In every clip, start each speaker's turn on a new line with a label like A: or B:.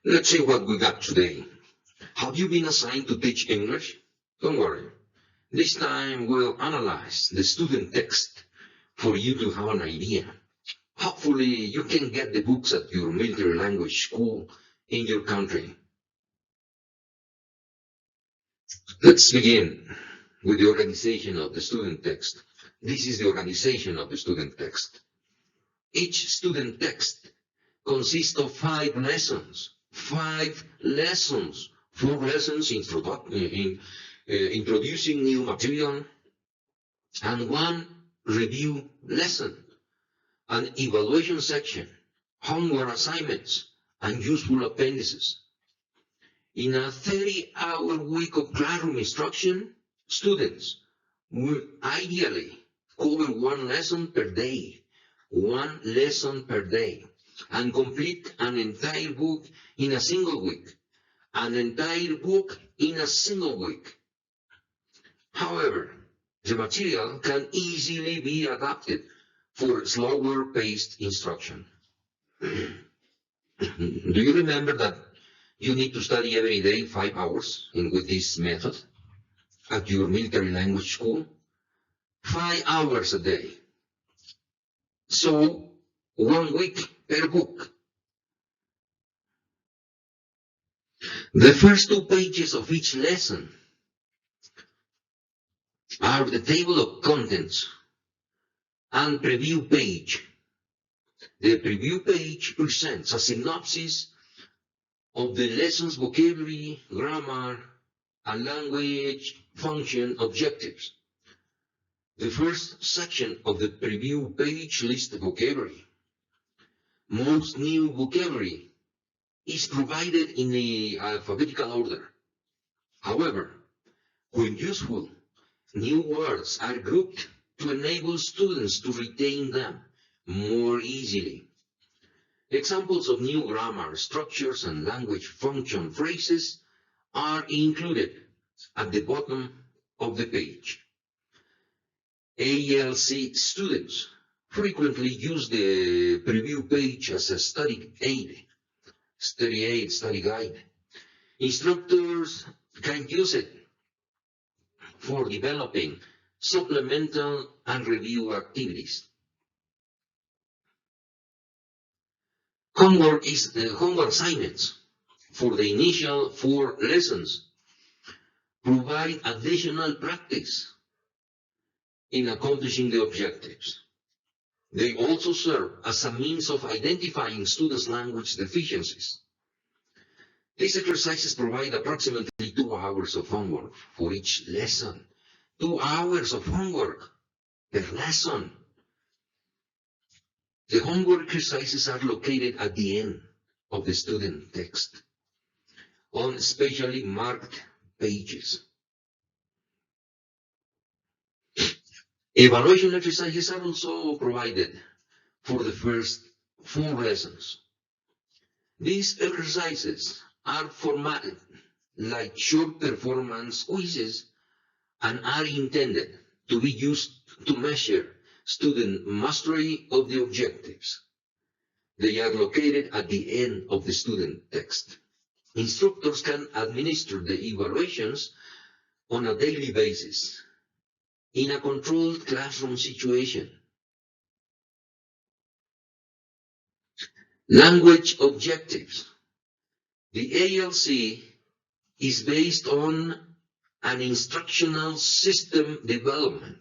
A: Let's see what we got today. Have you been assigned to teach English? Don't worry. This time we'll analyze the student text for you to have an idea. Hopefully you can get the books at your military language school in your country. Let's begin with the organization of the student text. This is the organization of the student text. Each student text consists of 5 lessons. 5 lessons. 4 lessons introducing new material, and 1 review lesson, an evaluation section, homework assignments, and useful appendices. In a 30-hour week of classroom instruction, students will ideally cover 1 lesson per day. 1 lesson per day, and complete an entire book in a single week. An entire book in a single week. However, the material can easily be adapted for slower paced instruction. Do you remember that you need to study every day 5 hours with this method at your military language school? 5 hours a day. So, 1 week per book. The first 2 pages of each lesson are the table of contents and preview page. The preview page presents a synopsis of the lesson's vocabulary, grammar, and language function objectives. The first section of the preview page lists the vocabulary. Most new vocabulary is provided in the alphabetical order. However, when useful, new words are grouped to enable students to retain them more easily. Examples of new grammar, structures, and language function phrases are included at the bottom of the page. ALC students frequently use the preview page as a study guide. Instructors can use it for developing supplemental and review activities. Homework assignments for the initial 4 lessons provide additional practice in accomplishing the objectives. They also serve as a means of identifying students' language deficiencies. These exercises provide approximately 2 hours of homework for each lesson. 2 hours of homework per lesson. The homework exercises are located at the end of the student text on specially marked pages. Evaluation exercises are also provided for the first 4 lessons. These exercises are formatted like short performance quizzes and are intended to be used to measure student mastery of the objectives. They are located at the end of the student text. Instructors can administer the evaluations on a daily basis in a controlled classroom situation. Language objectives. The ALC is based on an instructional system development,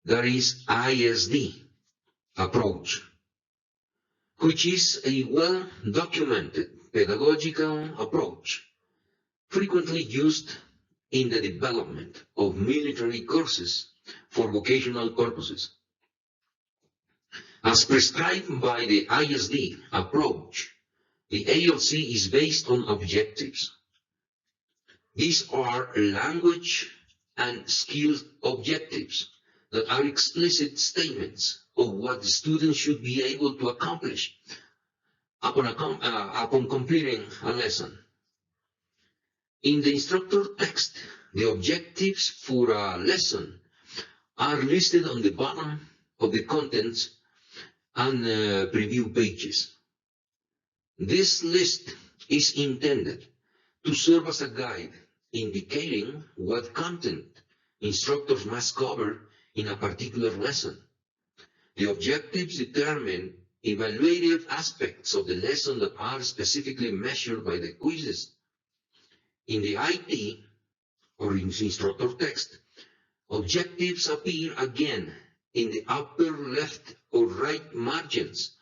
A: that is ISD approach, which is a well-documented pedagogical approach frequently used in the development of military courses for vocational purposes. As prescribed by the ISD approach, the ALC is based on objectives. These are language and skill objectives that are explicit statements of what the student should be able to accomplish upon completing a lesson. In the instructor text, the objectives for a lesson are listed on the bottom of the contents and preview pages. This list is intended to serve as a guide indicating what content instructors must cover in a particular lesson. The objectives determine evaluative aspects of the lesson that are specifically measured by the quizzes. In the IT, or in instructor text, objectives appear again in the upper left or right margins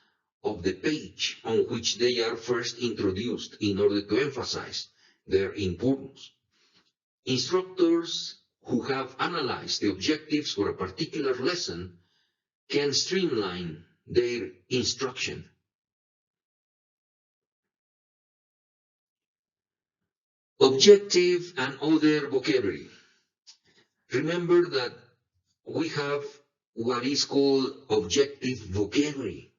A: of the page on which they are first introduced in order to emphasize their importance. Instructors who have analyzed the objectives for a particular lesson can streamline their instruction. Objective and other vocabulary. Remember that we have what is called objective vocabulary.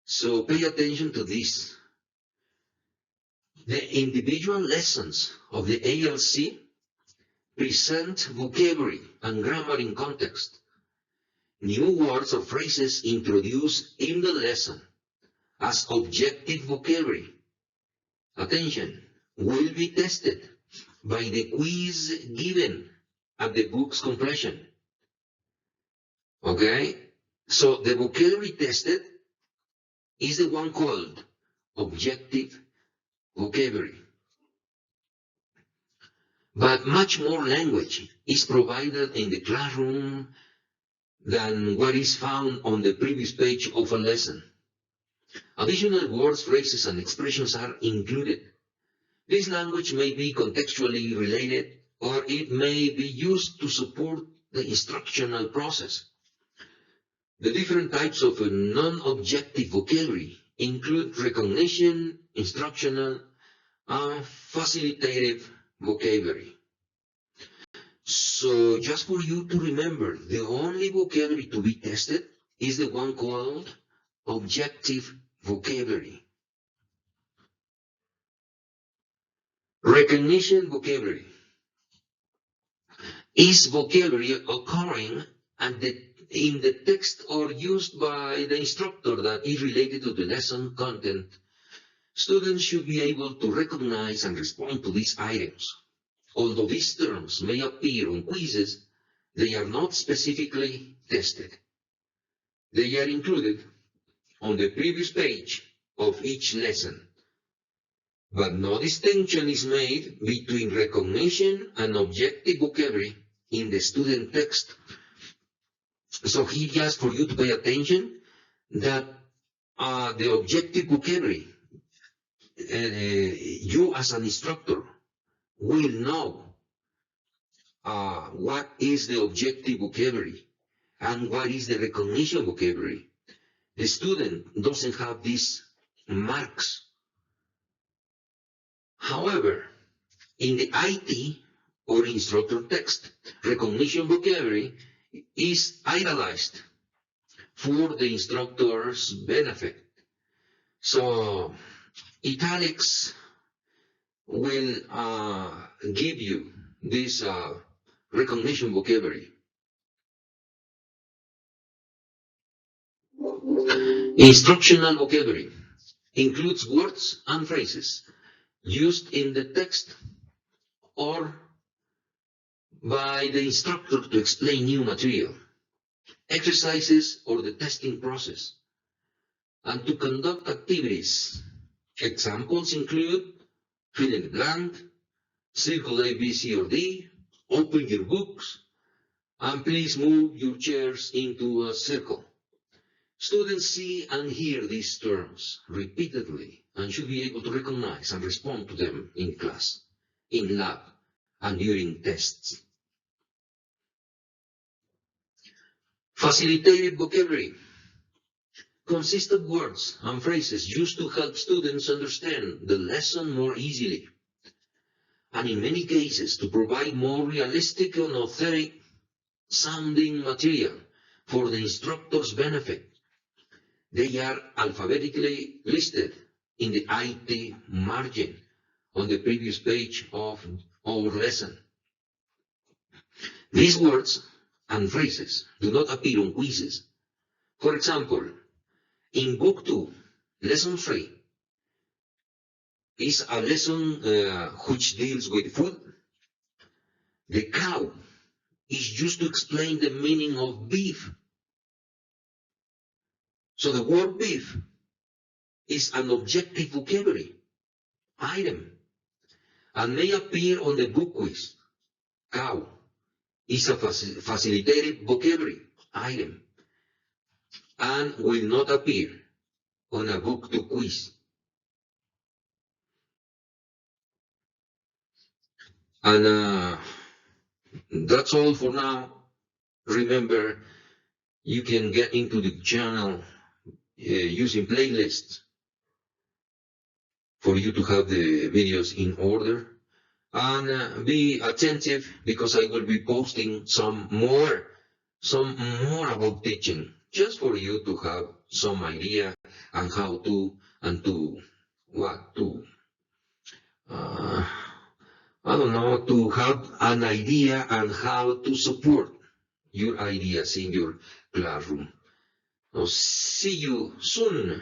A: So pay attention to this. The individual lessons of the ALC present vocabulary and grammar in context. New words or phrases introduced in the lesson as objective vocabulary, attention, will be tested by the quiz given at the book's completion. Okay? So the vocabulary tested is the one called objective vocabulary. But much more language is provided in the classroom than what is found on the previous page of a lesson. Additional words, phrases, and expressions are included. This language may be contextually related, or it may be used to support the instructional process. The different types of non-objective vocabulary include recognition, instructional, and facilitative vocabulary. So just for you to remember, the only vocabulary to be tested is the one called objective vocabulary. Recognition vocabulary is vocabulary occurring in the text or used by the instructor that is related to the lesson content. Students should be able to recognize and respond to these items. Although these terms may appear on quizzes, they are not specifically tested. They are included on the previous page of each lesson. But no distinction is made between recognition and objective vocabulary in the student text. So here just for you to pay attention that the objective vocabulary, you as an instructor will know what is the objective vocabulary and what is the recognition vocabulary. The student doesn't have these marks. However, in the IT or instructor text, recognition vocabulary is idealized for the instructor's benefit. So italics will give you this recognition vocabulary. Instructional vocabulary includes words and phrases used in the text or by the instructor to explain new material, exercises, or the testing process, and to conduct activities. Examples include fill in the blank, circle A, B, C, or D, open your books, and please move your chairs into a circle. Students see and hear these terms repeatedly and should be able to recognize and respond to them in class, in lab, and during tests. Facilitated vocabulary consists of words and phrases used to help students understand the lesson more easily, and in many cases to provide more realistic and authentic sounding material for the instructor's benefit. They are alphabetically listed in the IT margin on the previous page of our lesson. These words and phrases do not appear on quizzes. For example, in Book 2, Lesson 3, is a lesson which deals with food. The cow is used to explain the meaning of beef. So the word beef is an objective vocabulary item and may appear on the book quiz. Cow is a facilitated vocabulary item and will not appear on a book to quiz. And that's all for now. Remember, you can get into the channel using playlists for you to have the videos in order. And be attentive because I will be posting some more about teaching, just for you to have some idea on how to and to what to. I don't know, to have an idea on how to support your ideas in your classroom. So see you soon.